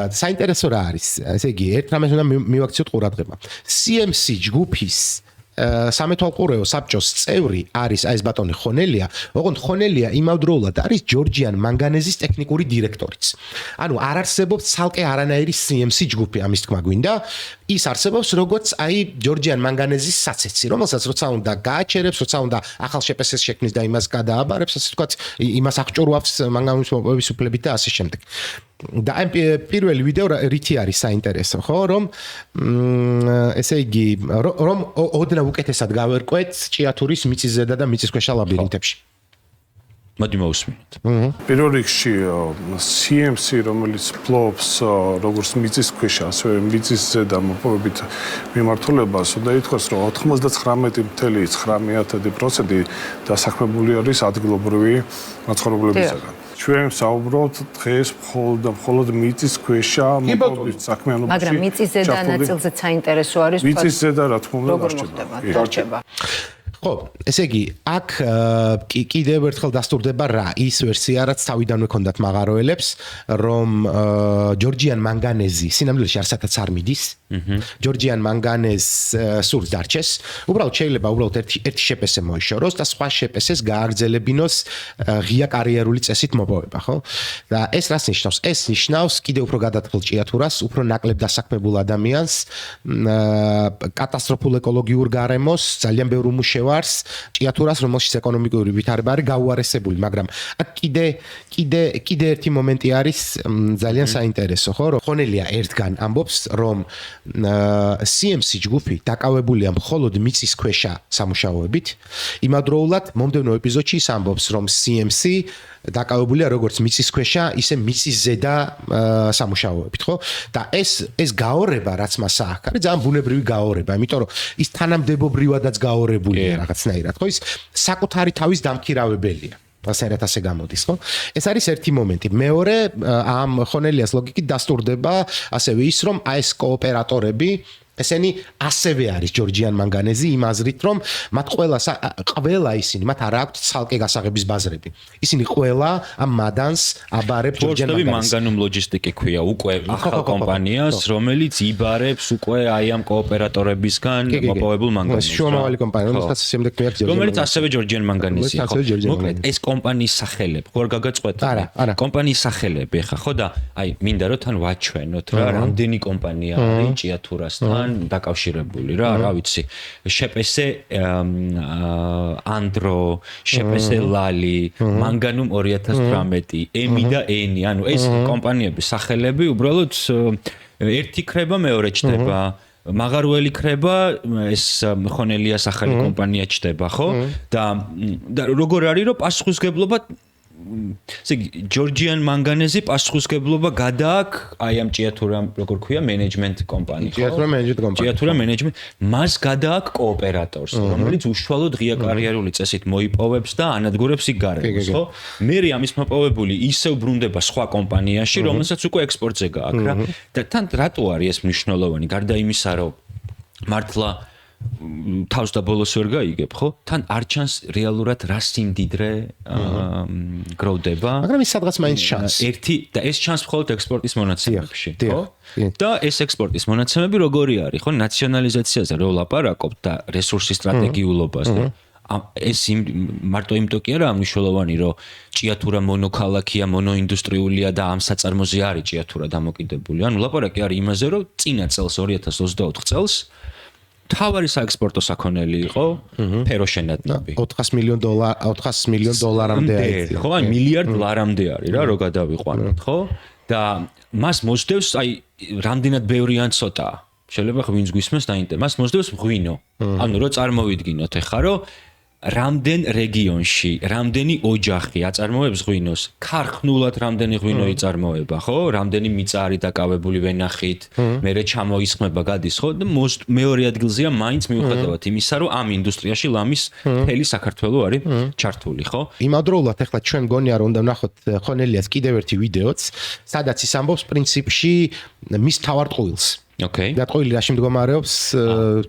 საინტერესო რა არის? ესე იგი, ერთ რამეს უნდა მივაქციოთ ყურადღება. CMC ჯგუფის სამეთვალყურეო საბჭოს წევრი არის აი ეს ბატონი ხონელია, ოღონდ ხონელია იმავდროულად არის ჯორჯიან მანგანეზის ტექნიკური დირექტორიც. ანუ არ არსებობს ცალკე არანაირი CMC ჯგუფი, ამის თქმა გვინდა, ის არსებობს როგორც აი ჯორჯიან მანგანეზის საცეცი, რომელსაც როცა უნდა გააჩერებს, როცა უნდა ახალ შეპესეს შექმნის და იმას გადააბარებს, ასე ვთქვათ, იმას აღჭურვავს მანგანუმის მოპოვების უფლებით და ასე შემდეგ. და ამ პირველი ვიდეო რითი არის საინტერესო, ხო, რომ ესე იგი რომ ოდნა უკეთესად გავერკვეთ ჭიათურის მიწის ზედა და მიწის ქვეშა ლაბირინთებში. მოდი მოვუსმინოთ. პირველ რიგში CMC, რომელიც ფლობს როგორც მიწის ქვეშა, ასევე მიწის ზედა მოპოვებით მიმართულებას, უნდა ითქვას, რომ 99.9% დასაქმებული არის ადგილობრივი მაცხოვრებლებისაგან. ჩვენ საუბრობთ დღეს მხოლოდ მიწის ქვეშა მოპოვების საქმიანობაში. მაგრამ მიწის ზედა ნაწილზეც საინტერესო არის. მიწის ზედა რა თქმა უნდა დარჩება. ხო, ესე იგი, აქ კიდევ ერთხელ დასტურდება რა, ის ვერსია, რაც თავიდანვე ჰქონდათ მაღაროელებს, რომ ჯორჯიან მანგანეზი სინამდვილეში არსათაც არ მიდის. ჯორჯიან მანგანეზს სურს დარჩეს. უბრალოდ შეიძლება ერთი შეპესე მოიშოროს და სხვა შეპესეს გააგრძელებინოს ღია კარიერული წესით მოპოვება, ხო? და ეს რას ნიშნავს? ეს ნიშნავს კიდევ უფრო გადაწყვილ ჭიათურას, უფრო ნაკლებ დასაქმებულ ადამიანს, კატასტროფულ ეკოლოგიურ გარემოს, ძალიან ბევრ უმუშევარს, ჭიათურას, რომელშიც ეკონომიკური ვითარება არის გაუარესებული, მაგრამ აქ კიდე ერთი მომენტი არის ძალიან საინტერესო, ხო? რომ ხონელია ერთგან ამბობს, რომ CMC ჯგუფი დაკავებულია მხოლოდ მიწის ქვეშა სამუშაოებით. იმავდროულად მომდევნო ეპიზოდში ის ამბობს, რომ CMC დაკავებულია როგორც მიწის ქვეშა, ისე მიწის ზედა სამუშაოებით, ხო? და ეს გაორება, რაც მას აქვს, არის ძალიან ბუნებრივი გაორება, იმიტომ რომ ის თანამდებობრივადაც გაორებულია რაღაცნაირად, ხო? ის საკუთარი თავის დამქირავებელია. ასე გამოდის, ხო? ეს არის ერთი მომენტი. მეორე, ამ ხონელიას ლოგიკით დასტურდება ასევე ის, რომ ეს კოოპერატორები ესენი ასევე არის ჯორჯიან მანგანეზი იმ აზრით, რომ მათ ყველა ისინი, მათ არ აქვთ ცალკე გასაღების ბაზრები. ისინი ყველა ამ მადანს აბარებს ჯორჯიან მანგანეზს. მანგანუმ ლოჯისტიკი ქვია უკვე ახალ კომპანიას, რომელიც იბარებს უკვე აი ამ კოოპერატორებისგან მოპოვებულ მანგანუმს. შუამავალი კომპანია, რომელსაც შემდეგ მეერთ ჯორჯიან. რომელიც ასევე ჯორჯიან მანგანეზია, ხო? მოკლედ, ეს კომპანიის სახელები, ხო არ გაგაწყვეტ? არა. კომპანიის სახელები ხა, ხო და აი მინდა რომ თან ვაჩვენოთ რა, რამდენი კომპანია არის ჭიათურასთან დაკავშირებული რა, რა ვიცი. შეპესე ანდრო, შეპესე ლალი, მანგანუმ 2018, ემი და ენი, ანუ ეს კომპანიების სახელები უბრალოდ ერთი ხრება მეორე ჩდება. მაღაროელი ხრება ეს ხონელია სახელი კომპანია ჩდება, ხო? და როგორ არის რომ პასუხისგებლობა ესე იგი ჯორჯიან მანგანეზი პასუხისგებლობა გადააქვს აი ამ ჭიათურამ როგორ ქვია მენეჯმენტ კომპანია ჭიათურა მენეჯმენტ მას გადააქვს კოოპერატორს რომელიც უშუალოდ ღია კარიერული წესით მოიპოვებს და ანადგურებს იქ გარემოს ხო მე ამის მოპოვებული ისევ ბრუნდება სხვა კომპანიაში რომელსაც უკვე ექსპორტზე გააქვს რა და თან რატო არის ეს მნიშვნელოვანი გარდა იმისა რომ მართლა თავს და ბოლოს ვერ გაიგებ, ხო? თან არ ჩანს რეალურად რა სიმდიდრე გროვდება. მაგრამ ის სადღაც მაინც ჩანს. ერთი და ეს ჩანს მხოლოდ ექსპორტის მონაცემებში, ხო? და ეს ექსპორტის მონაცემები როგორი არის, ხო? ნაციონალიზაციაზე რო ვლაპარაკობთ და რესურსის სტრატეგიულობაზე. ეს მარტო იმიტომ კი არა მნიშვნელოვანი, რომ ჭიათურა მონოქალაქია, მონოინდუსტრიულია და ამ საწარმოზე არის ჭიათურა დამოკიდებული. ანუ ლაპარაკი არის იმაზე, რომ წინა წელს 2024 წელს თავარი საექსპორტო საქონელი იყო ფეროშენადნები. 400 მილიონ დოლარამდე არის. ხო, აი მილიარდ ლარამდე არის რა, რო გადავიყვანოთ, ხო? და მას მოსდევს აი რამდენად ბევრი ან ცოტაა. შეიძლება ვინც გვისმენს დაინტერესებს. მას მოსდევს ღვინო. ანუ რო წარმოვიდგინოთ ეხლა რომ რამდენ რეგიონში, რამდენი ოჯახი აწარმოებს ღვინოს, ქარხნულად რამდენი ღვინო იწარმოება, ხო? რამდენი მიწა არის დაკავებული ვენახით, მერე ჩამოისხმება, გადის, ხო? და მეორე ადგილზეა მაინც მიუხედავად იმისა, რომ ამ ინდუსტრიაში ლამის მთელი საქართველო არის ჩართული, ხო? იმავდროულად ახლა ჩვენ გონია რომ უნდა ვნახოთ ხონელიას კიდევ ერთი ვიდეოც, სადაც ის ამბობს პრინციპში მის თავარ ტყუილს. ოკეი. და ტყუილი რაში მდგომარეობს,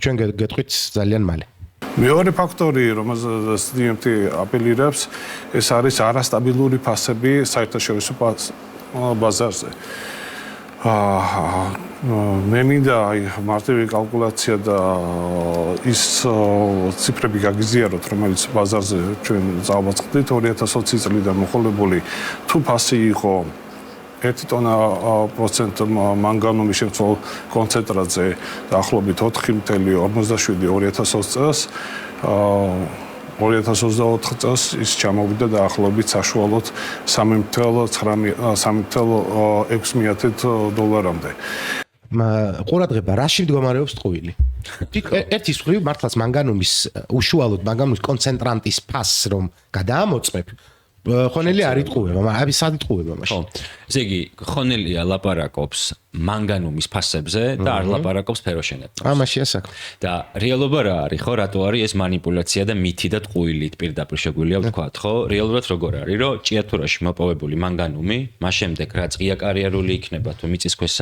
ჩვენ გეტყვით ძალიან მალე. მეორე ფაქტორი, რომელზეც DMT აპელირებს, ეს არის არასტაბილური ფასები საერთაშორისო ბაზარზე. მე მინდა მარტივი კალკულაცია და ის ციფრები გაგიზიაროთ, რომელიც ბაზარზე ჩვენ წავაწყდით 2020 წლიდან მოხოლებული, თუ ფასი იყო 1 ტონა პროცენტ მანგანუმის შემცველ კონცენტრატზე დაახლოებით 4.47 2020 წელს 2024 წელს ის ჩამოვიდა დაახლოებით საშუალოდ 3.6 დოლარამდე. ყურადღება, რაში მდგომარეობს ტყუილი? ერთის მხრივ მართლაც მანგანუმის უშუალოდ მანგანუმის კონცენტრანტის ფასს რომ გადაამოწმებ ხონელი არ იტყუება, მაგრამ სად იტყუება ხო მაშინ? ესე იგი ხონელია ლაპარაკობს მანგანუმის ფასებზე და არ ლაპარაკობს ფეროშენად ამაშია საქმე. და რეალობა რა არის ხო რატო არის ეს манипуляცია და მითი და ტყუილით პირდაპირ შეგვიძლია ვთქვათ ხო რეალურად როგორ არის რომ ჭიათურაში მოპოვებული მანგანუმი მას შემდეგ რა წყია კარიერული იქნება თუ მიწისქვეშ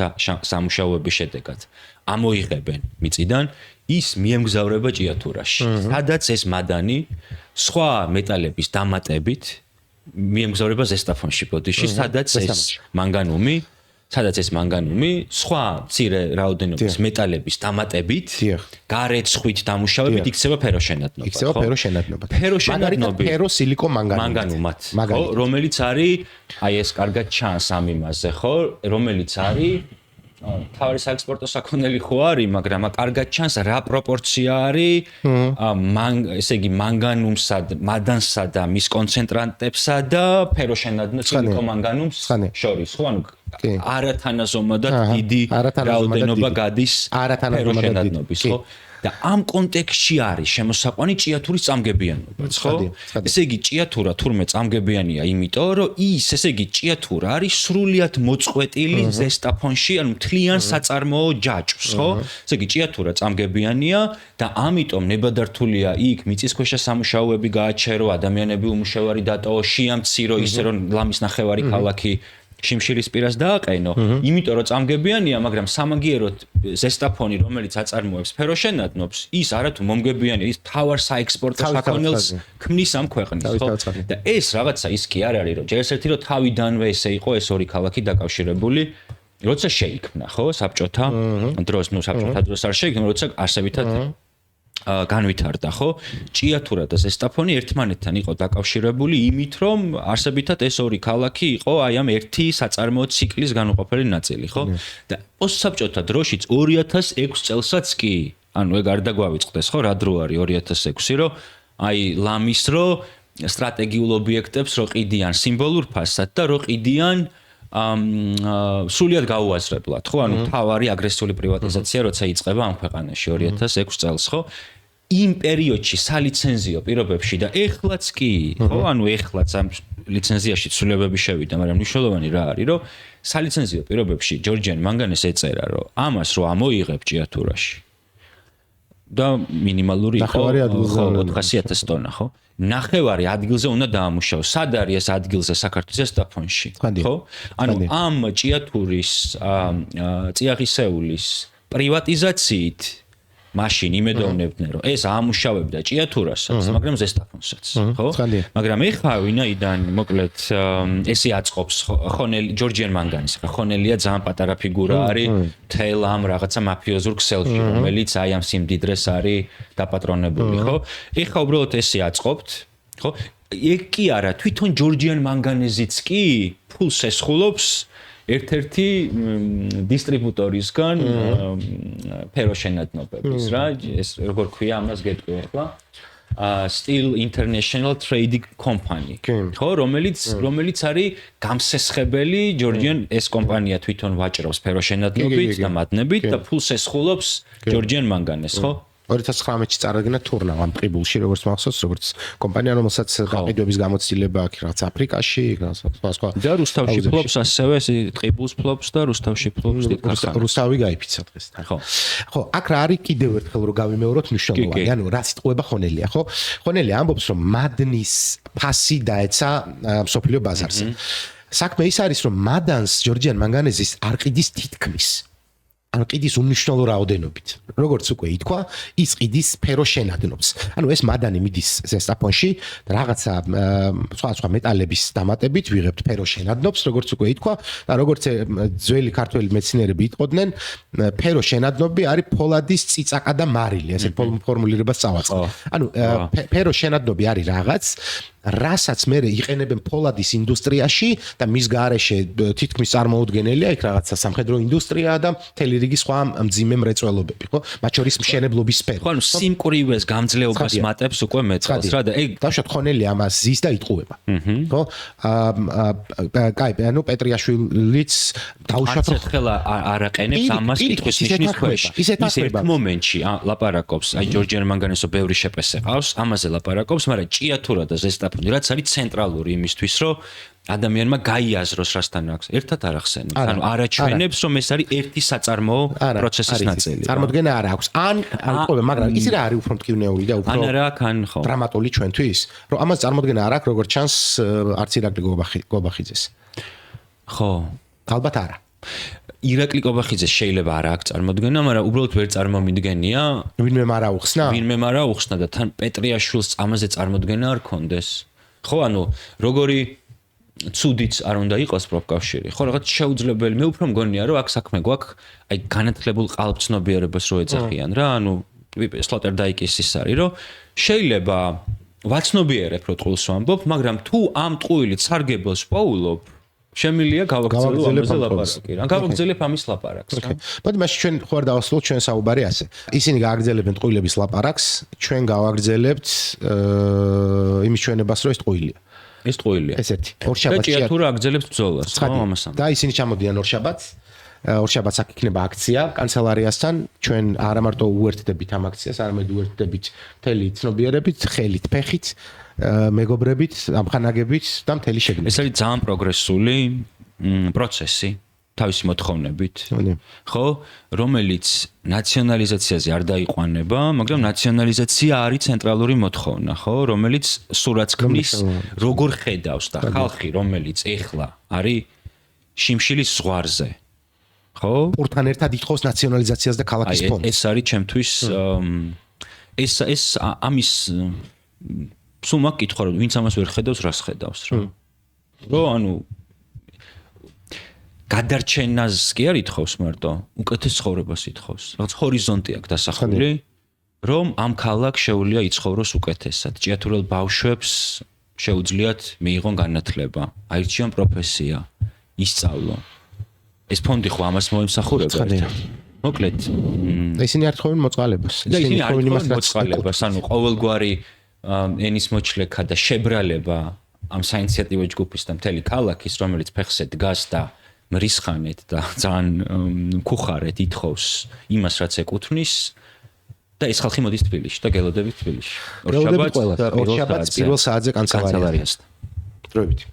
სამუშაოების შედეგად ამოიღებენ მიწიდან ის მიემგზავრება ჭიათურაში სადაც ეს მადანი სხვა მეტალების დამატებით მიემგზავრება ზესტაფონში ბოდიში სადაც ეს მანგანუმი სხვა მცირე რაოდენობის მეტალების დამატებით გარეცხვით დამუშავებით იქცევა ფეროშენადნობა იქცევა ფეროშენადნობა. ფეროშენადნობა ფეროსილიკო მანგანუმად ხო რომელიც არის აი ეს კარგად ჩანს ამ იმაზე ხო რომელიც არის თავი საექსპორტო საქონელი ხო არის მაგრამ კარგად ჩანს რა პროპორცია არის ესე იგი მანგანუმსა მადანსა და მის კონცენტრანტებსა და ფეროშენადნობა მანგანუმს შორის ხო ანუ არათანაზომადად დიდი რაოდენობა გადის ფეროშენადნობის ხო და ამ კონტექსტში არის შემოსაყვანი ჭიათურის წამგებიანობაც ხო ესე იგი ჭიათურა თურმე წამგებიანია იმიტომ რომ ის ესე იგი ჭიათურა არის სრულიად მოწყვეტილი ზესტაფონში ანუ მთლიან საწარმოო ჯაჭვს ხო ესე იგი ჭიათურა წამგებიანია და ამიტომ ნებადართულია იქ მიწისქვეშა სამუშაოები გააჩერო ადამიანები უმუშევარი დატოვო შეამცირო ისე რომ ლამის ნახევარი ქალაქი შიმშილის პირას დააყენო, იმიტომ რომ წამგებიანია, მაგრამ სამაგიეროდ ზესტაფონი, რომელიც აწარმოებს ფეროშენადნობს, ის არათუ მომგებიანია, ის თავარ საექსპორტო საქონელს ქმნის ამ ქვეყნის, ხო? და ეს რაღაცა ის კი არ არის, რომ ჯერ ერთი რომ თავიდანვე ესე იყო ეს ორი ქალაქი დაკავშირებული, როცა შეიქმნა, ხო, საბჭოთა დროს, საბჭოთა დროს არ შეიქმნა, როცა არსებითად განვითარდა ხო ჭიათურა და ზესტაფონი ერთმანეთთან იყო დაკავშირებული იმით რომ არსებითად ეს ორი ქალაქი იყო აი ამ ერთი საწარმოო ციკლის განუყოფელი ნაწილი ხო და პოსტსაბჭოთა დროშიც 2006 წელსაც კი ანუ ეგ არ დაგვავიწყდეს ხო რა დრო არის 2006 რომ აი ლამის რო სტრატეგიულ ობიექტებს რო ყიდიან სიმბოლურ ფასად და რო ყიდიან სულიად გაუაზრებლად ხო ანუ თავარი აგრესიული პრივატიზაცია როცა იწყება ამ ქვეყანაში 2006 წელს ხო იმ პერიოდში სალიცენზიო პირობებში და ეხლაც კი ხო ანუ ეხლაც ამ ლიცენზიაში ცვლილებები შევიდა მაგრამ მნიშვნელოვანი რა არის რომ სალიცენზიო პირობებში ჯორჯიან მანგანეს ეწერა რომ ამას რო ამოიღებ ჭიათურაში და მინიმალური იყო 400,000 ტონა ხო ნახევარი ადგილზე უნდა დაამუშავოს. სად არის ეს ადგილზე საქართველოს ზესტაფონში, ხო? ანუ ამ ჭიათურის წიაღისეულის პრივატიზაციით მაშინ იმედოვნებდნენ, რომ ეს აამუშავებდა ჭიათურასაც, მაგრამ ზესტაფონსაც, ხო? მაგრამ ეხლა ვინაიდან მოკლედ ესე აწყობს ხონელი ჯორჯიან მანგანის, ხონელია ძალიან პატარა ფიგურა არის თელ ამ რაღაცა მაფიოზურ ქსელში, რომელიც აი ამ სიმდიდრეს არის დაპატრონებული, ხო? ეხლა უბრალოდ ესე აწყობთ, ხო? ეგ კი არა, თვითონ ჯორჯიან მანგანეზიც კი ფულს ესხულობს ერთ-ერთი დისტრიბუტორისგან ფეროშენადნობის რა ეს როგორ ქვია ამას გეტყვი ახლა Steel International Trading Company ხო რომელიც არის გამსესხებელი ჯორჯიან ეს კომპანია თვითონ ვაჭრობს ფეროშენადნობით და მადნებით და ფულს ესხულობს ჯორჯიან მანგანეს ხო 2019-ში წარადგინა თურნა ამ ყიბულში როგორც მახსოვს როგორც კომპანია რომელსაც გაყიდვების გამოცდილება აქვს რაღაც აფრიკაში სხვა და რუსთავში ფლობს ასევე ეს ყიბულს ფლობს და რუსთავში ფლობს რუსთავი გაიფიცა დღეს ხო აქ რა არის კიდევ ერთხელ რომ გავიმეოროთ მნიშვნელოვანი ანუ რა სიტყვება ხონელია ხო ხონელი ამბობს რომ მადნის ფასი დაეცა მსოფლიო ბაზარზე საქმე ის არის რომ მადანს ჯორჯიან მანგანეზის არ ყიდის თითქმის ან ყიდის უმნიშვნელო რაოდენობით. როგორც უკვე ითქვა, ის ყიდის ფეროშენადნობს. ანუ ეს მადანი მიდის ზესტაფონში და რაღაცა სხვა მეტალების დამატებით ვიღებთ ფეროშენადნობს, როგორც უკვე ითქვა და როგორც ძველი ქართველი მეცნიერები იტყოდნენ, ფეროშენადნობი არის ფოლადის წიწაკა და მარილი, ესე ფორმულირებას წავაწყო. ანუ ფეროშენადნობი არის რაღაც რასაც მე იყენებენ ფოლადის ინდუსტრიაში და მის გარეშე თითქმის წარმოუდგენელია იქ რაღაცა სამხედრო ინდუსტრია და მთელი რიგი სხვა მძიმე მრეწველობები ხო მათ შორის მშენებლობის სფერო ხო ანუ სიმკვრივეს გამძლეობას მატებს უკვე მეწყალს რა და ეგ დავშოთ ხონელი ამას ზის და იტყუება ხო კაი ანუ პეტრიაშვილიც დაუშვათ რომ ხელა არაყენებს ამას თითქოს ნიშნის ქვეშ ის ერთ მომენტში ლაპარაკობს აი ჯორჯიან მანგანესო ბევრი შეპესე ყავს ამაზე ლაპარაკობს მაგრამ ჭიათურა და ზესტაფონი ფონდი, რაც არის ცენტრალური იმისთვის, რომ ადამიანმა გაიაზროს რასთან აქვს. ერთად არ ახსენებს. ანუ არაჩვენებს, რომ ეს არის ერთი საწარმოო პროცესის ნაწილი. წარმოდგენა არ აქვს. ან ყოლა, მაგრამ ის რა არის უფრო მტკივნეული და უფრო ან არა აქ ან ხო. დრამატული ჩვენთვის, რომ ამას წარმოდგენა არ აქვს, როგორც ჩანს არც ირაკლი გობახიძეს. ხო. ალბათ არა. ირაკლი გობახიძეს შეიძლება არ აქვს წარმოდგენა, მაგრამ უბრალოდ ვერ წარმომიდგენია. ვინმე არა უხსნა? ვინმე არა უხსნა და თან პეტრიაშვილს ამაზე წარმოდგენა არ ქონდეს. ხო, ანუ როგორი ცუდიც არ უნდა იყოს პროფკავშირი. ხო, რაღაც შეუძლებელი. მე უფრო მგონია, რომ აქ საქმე გვაქვს აი განათლებულ ყალბცნობიერებას რო ეძახიან რა, ანუ სლოტერდაიკის ის არის, რომ შეიძლება ვაცნობიერებ რო ტყუილს ვამბობ, მაგრამ თუ ამ ტყუილით სარგებელს პოულობ, შემილია გავაგრძელო ამაზე ლაპარაკი. რა გავაგრძელებ ამის ლაპარაკს. მოდი მაშინ ჩვენ ხო არ დავასრულოთ ჩვენ საუბარი ასე. ისინი გააგრძელებენ ტყუილების ლაპარაკს, ჩვენ გავაგრძელებთ იმის ჩვენებას, რომ ეს ტყუილია. ეს ტყუილია. ეს ერთი. ორშაბათს ჭიათურა აგრძელებს ბრძოლას, ხო, ამასთან. და ისინი ჩამოდიან ორშაბათს. ორშაბათს აქ იქნება აქცია კანცელარიასთან. ჩვენ არა მარტო უერთდებით ამ აქციას, არამედ უერთდებით მთელი ცნობიერებით, ხელით, ფეხით, მეგობრებით, ამხანაგებით და მთელი შეგნით. ეს არის ძალიან პროგრესული პროცესი. თავისი მოთხოვნებით, ხო, რომელიც ნაციონალიზაციაზე არ დაიყვანება, მაგრამ ნაციონალიზაცია არის ცენტრალური მოთხოვნა, ხო, რომელიც სურათს ქმნის, როგორ ხედავს და ხალხი, რომელიც ეხლა არის შიმშილის ზღვარზე, ხო? პურთან ერთად ითხოვს ნაციონალიზაციას და ქალაქის ფონდს. ეს არის ჩემთვის ეს ამის სულ მაგ კითხვა, რომ ვინც ამას ვერ ხედავს, რას ხედავს, რა. რო ანუ გადარჩენას კი არ ითხოვს მარტო, უკეთეს ცხოვრებას ითხოვს. რაღაც ჰორიზონტი აქვს დასახული, რომ ამ ქალაქს შეუძლია იცხოვროს უკეთესად. ჭიათურელ ბავშვებს შეუძლიათ მიიღონ განათლება, აირჩიონ პროფესია, ისწავლონ. ეს ფონდი ხო ამას მოემსახურება ერთად. მოკლედ, ისინი არ თხოვენ მოწყალებას. და ისინი არ თხოვენ მოწყალებას, ანუ ყოველგვარი ენის მოჩლეკა და შებრალება ამ საინიციატივო ჯგუფის და მთელი ქალაქის, რომელიც ფეხზე დგას და მრისხანეთ და ძალიან მკუხარეთ ითხოვს იმას, რაც ეკუთვნის და ეს ხალხი მოდის თბილისში და გელოდებით თბილისში. ორშაბათს პირველ საათზე კანცელარიასთან. დროებით.